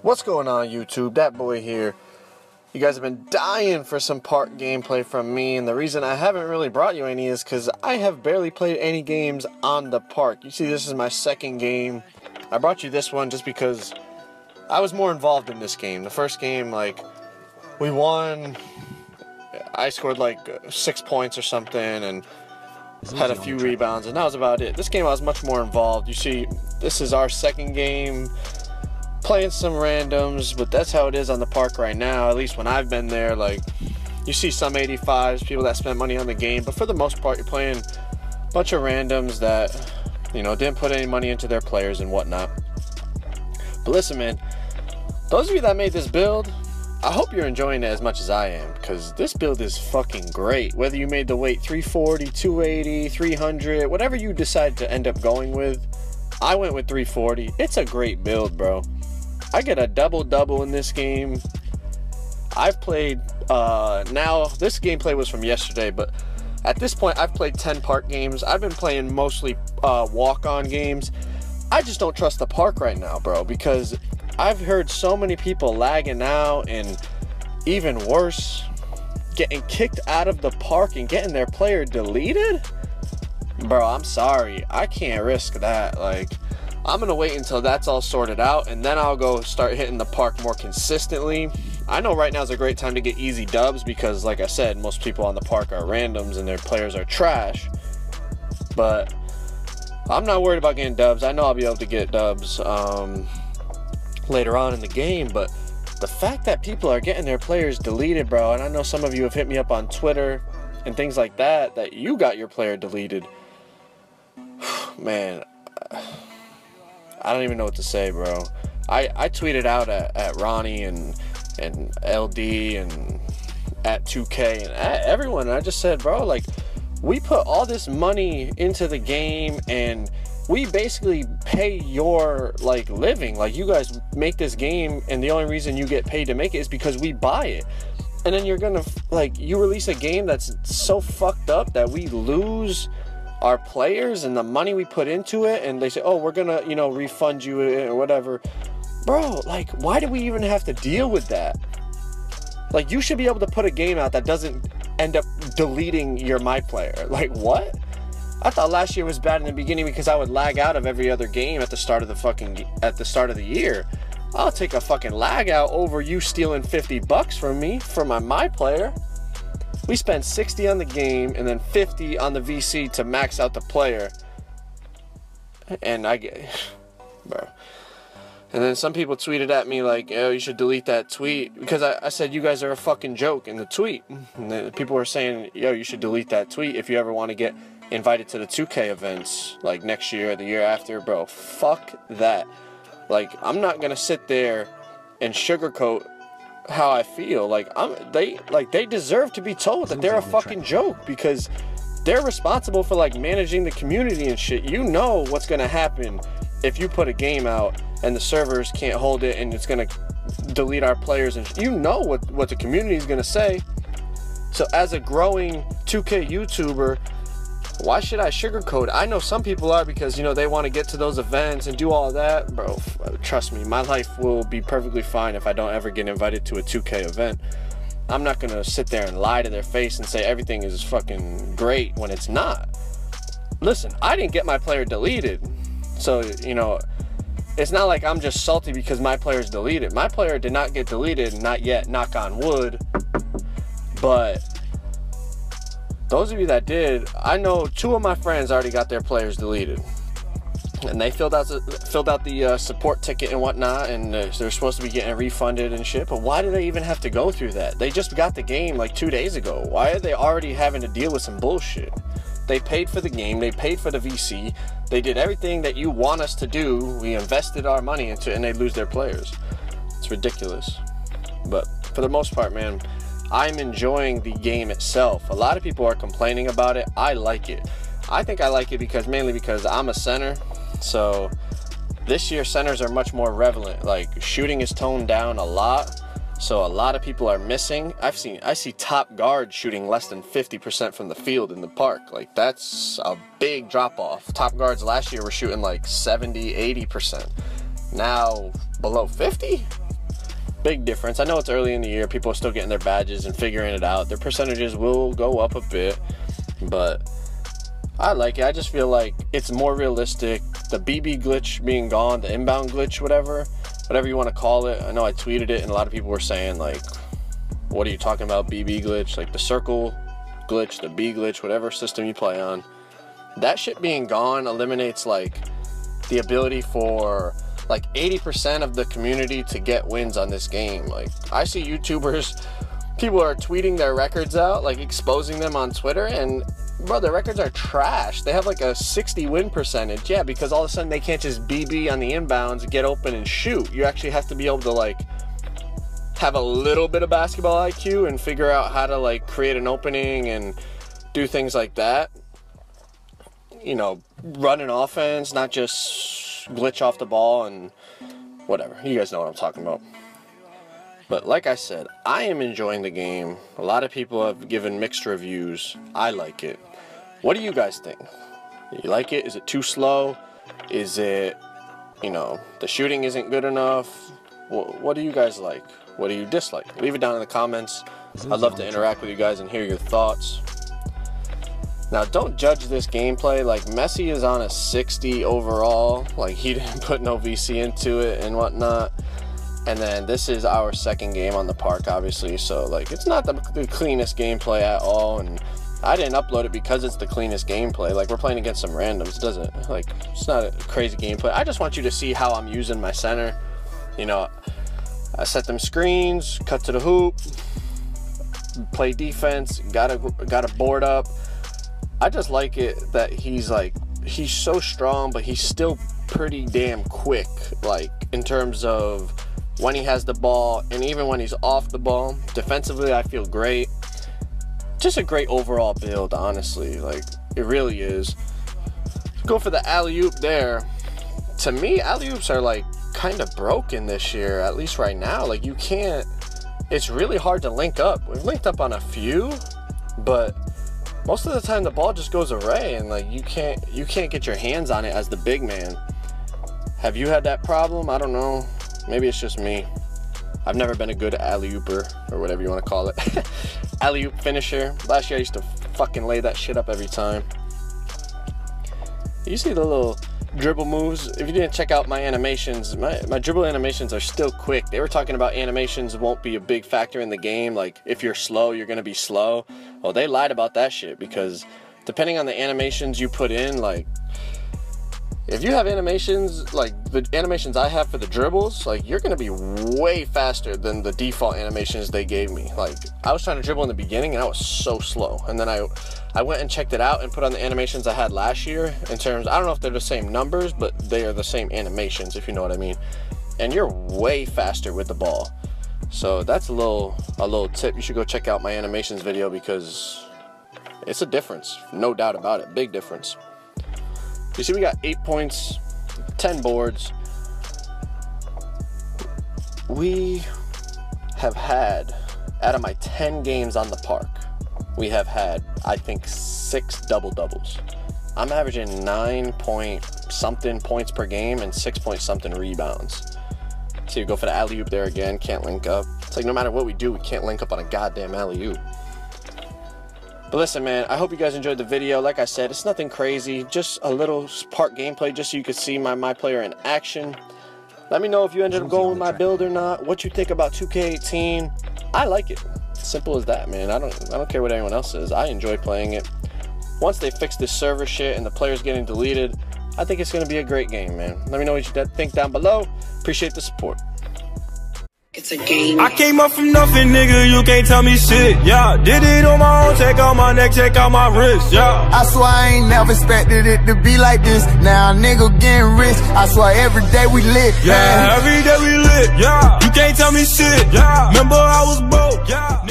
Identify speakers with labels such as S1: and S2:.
S1: What's going on, YouTube? That boy here. You guys have been dying for some park gameplay from me, and the reason I haven't really brought you any is because I have barely played any games on the park. You see, this is my second game. I brought you this one just because I was more involved in this game. The first game, like, we won. I scored like 6 points or something and had a few rebounds, and that was about it. This game I was much more involved. You see, this is our second game. Playing some randoms, but that's how it is on the park right now, at least when I've been there. Like, you see some 85s, people that spend money on the game, but for the most part you're playing a bunch of randoms that, you know, didn't put any money into their players and whatnot. But listen, man, those of you that made this build, I hope you're enjoying it as much as I am, because this build is fucking great. Whether you made the weight 340, 280, 300, whatever you decide to end up going with, I went with 340. It's a great build, bro. I get a double-double in this game. I've played, now this gameplay was from yesterday, but at this point I've played 10 park games. I've been playing mostly walk-on games. I just don't trust the park right now, bro, because I've heard so many people lagging out, and even worse, getting kicked out of the park and getting their player deleted. Bro, I'm sorry, I can't risk that. Like, I'm gonna wait until that's all sorted out, and then I'll go start hitting the park more consistently. I know right now is a great time to get easy dubs because, like I said, most people on the park are randoms and their players are trash. But I'm not worried about getting dubs. I know I'll be able to get dubs later on in the game, but the fact that people are getting their players deleted, bro, and I know some of you have hit me up on Twitter and things like that, that you got your player deleted. Man, I don't even know what to say, bro. I tweeted out at Ronnie and LD and at 2K and at everyone, and I just said, bro, like, we put all this money into the game and we basically pay your, like, living. Like, you guys make this game and the only reason you get paid to make it is because we buy it. And then you're gonna, like, you release a game that's so fucked up that we lose our players and the money we put into it, and they say, oh, we're gonna, you know, refund you or whatever. Bro, like, why do we even have to deal with that? Like, you should be able to put a game out that doesn't end up deleting your MyPlayer. Like, what? I thought last year was bad in the beginning because I would lag out of every other game at the start of the year. I'll take a fucking lag out over you stealing 50 bucks from me for my MyPlayer. We spend 60 on the game and then 50 on the VC to max out the player. And I get, bro. And then some people tweeted at me like, oh, you should delete that tweet, because I said you guys are a fucking joke in the tweet. And then people were saying, yo, you should delete that tweet if you ever want to get invited to the 2K events like next year or the year after. Bro, fuck that. Like, I'm not gonna sit there and sugarcoat how I feel. Like, they deserve to be told that they're a fucking joke, because they're responsible for, like, managing the community and shit. You know what's gonna happen if you put a game out and the servers can't hold it and it's gonna delete our players, and you know what the community is gonna say. So as a growing 2K YouTuber, why should I sugarcoat? I know some people are, because, you know, they want to get to those events and do all of that. Bro, trust me, my life will be perfectly fine if I don't ever get invited to a 2K event. I'm not going to sit there and lie to their face and say everything is fucking great when it's not. Listen, I didn't get my player deleted. So, you know, it's not like I'm just salty because my player's deleted. My player did not get deleted, not yet, knock on wood. But those of you that did, I know 2 of my friends already got their players deleted, and they filled out the support ticket and whatnot, and they're supposed to be getting refunded and shit. But why do they even have to go through that? They just got the game like 2 days ago. Why are they already having to deal with some bullshit? They paid for the game, they paid for the VC, they did everything that you want us to do. We invested our money into it, and they lose their players. It's ridiculous. But for the most part, man, I'm enjoying the game itself. A lot of people are complaining about it. I like it. I think I like it mainly because I'm a center. So this year centers are much more relevant. Like, shooting is toned down a lot. So a lot of people are missing. I see top guards shooting less than 50% from the field in the park. Like, that's a big drop off. Top guards last year were shooting like 70, 80%. Now below 50? Big difference. I know it's early in the year. People are still getting their badges and figuring it out. Their percentages will go up a bit, but I like it. I just feel like it's more realistic. The BB glitch being gone, the inbound glitch, whatever you want to call it. I know I tweeted it, and a lot of people were saying, like, what are you talking about, BB glitch? Like the circle glitch, the B glitch, whatever system you play on. That shit being gone eliminates, like, the ability for, like, 80% of the community to get wins on this game. Like, I see YouTubers, people are tweeting their records out, like, exposing them on Twitter, and bro, their records are trash. They have like a 60 win percentage. Yeah, because all of a sudden they can't just BB on the inbounds, get open and shoot. You actually have to be able to, like, have a little bit of basketball IQ and figure out how to, like, create an opening and do things like that. You know, run an offense, not just glitch off the ball and whatever. You guys know what I'm talking about. But like I said, I am enjoying the game. A lot of people have given mixed reviews. I like it. What do you guys think? You like it? Is it too slow? Is it, you know, the shooting isn't good enough? What do you guys like? What do you dislike? Leave it down in the comments. I'd love to interact with you guys and hear your thoughts. Now, don't judge this gameplay. Like, Messi is on a 60 overall. Like, he didn't put no VC into it and whatnot. And then this is our second game on the park, obviously. So, like, it's not the cleanest gameplay at all. And I didn't upload it because it's the cleanest gameplay. Like, we're playing against some randoms. It doesn't, like, it's not a crazy gameplay. I just want you to see how I'm using my center. You know, I set them screens, cut to the hoop, play defense, got a board up. I just like it that he's so strong, but he's still pretty damn quick, like, in terms of when he has the ball and even when he's off the ball. Defensively, I feel great. Just a great overall build, honestly. Like, it really is. Go for the alley-oop there. To me, alley-oops are, like, kind of broken this year, at least right now. Like, you can't, it's really hard to link up. We've linked up on a few, but most of the time the ball just goes away, and, like, you can't get your hands on it as the big man. Have you had that problem? I don't know. Maybe it's just me. I've never been a good alley-ooper, or whatever you want to call it. Alley-oop finisher. Last year I used to fucking lay that shit up every time. You see the little dribble moves? If you didn't check out my animations, my dribble animations are still quick. They were talking about animations won't be a big factor in the game. Like, if you're slow, you're gonna be slow. Well, they lied about that shit, because depending on the animations you put in, like, if you have animations like the animations I have for the dribbles, like, you're gonna be way faster than the default animations they gave me. Like, I was trying to dribble in the beginning and I was so slow, and then I went and checked it out and put on the animations I had last year. In terms, I don't know if they're the same numbers, but they are the same animations, if you know what I mean. And you're way faster with the ball. So that's a little tip. You should go check out my animations video, because it's a difference, no doubt about it. Big difference. You see, we got 8 points, 10 boards. We have had, out of my 10 games on the park, we have had, I think, 6 double-doubles. I'm averaging 9 point something points per game and 6 point something rebounds. So you go for the alley-oop there again, can't link up. It's like, no matter what we do, we can't link up on a goddamn alley-oop. But listen, man, I hope you guys enjoyed the video. Like I said, it's nothing crazy, just a little park gameplay, just so you could see my MyPlayer in action. Let me know if you ended up going with my build or not, what you think about 2K18. I like it. Simple as that, man. I don't care what anyone else says. I enjoy playing it. Once they fix this server shit and the players getting deleted, I think it's going to be a great game, man. Let me know what you think down below. Appreciate the support.
S2: It's a game.
S3: I came up from nothing, nigga, you can't tell me shit, yeah. Did it on my own, check out my neck, check out my wrist, yeah.
S4: I swear I ain't never expected it to be like this. Now a nigga getting rich, I swear every day we lit,
S3: yeah. Every day we lit, yeah. You can't tell me shit, yeah. Remember I was broke, yeah.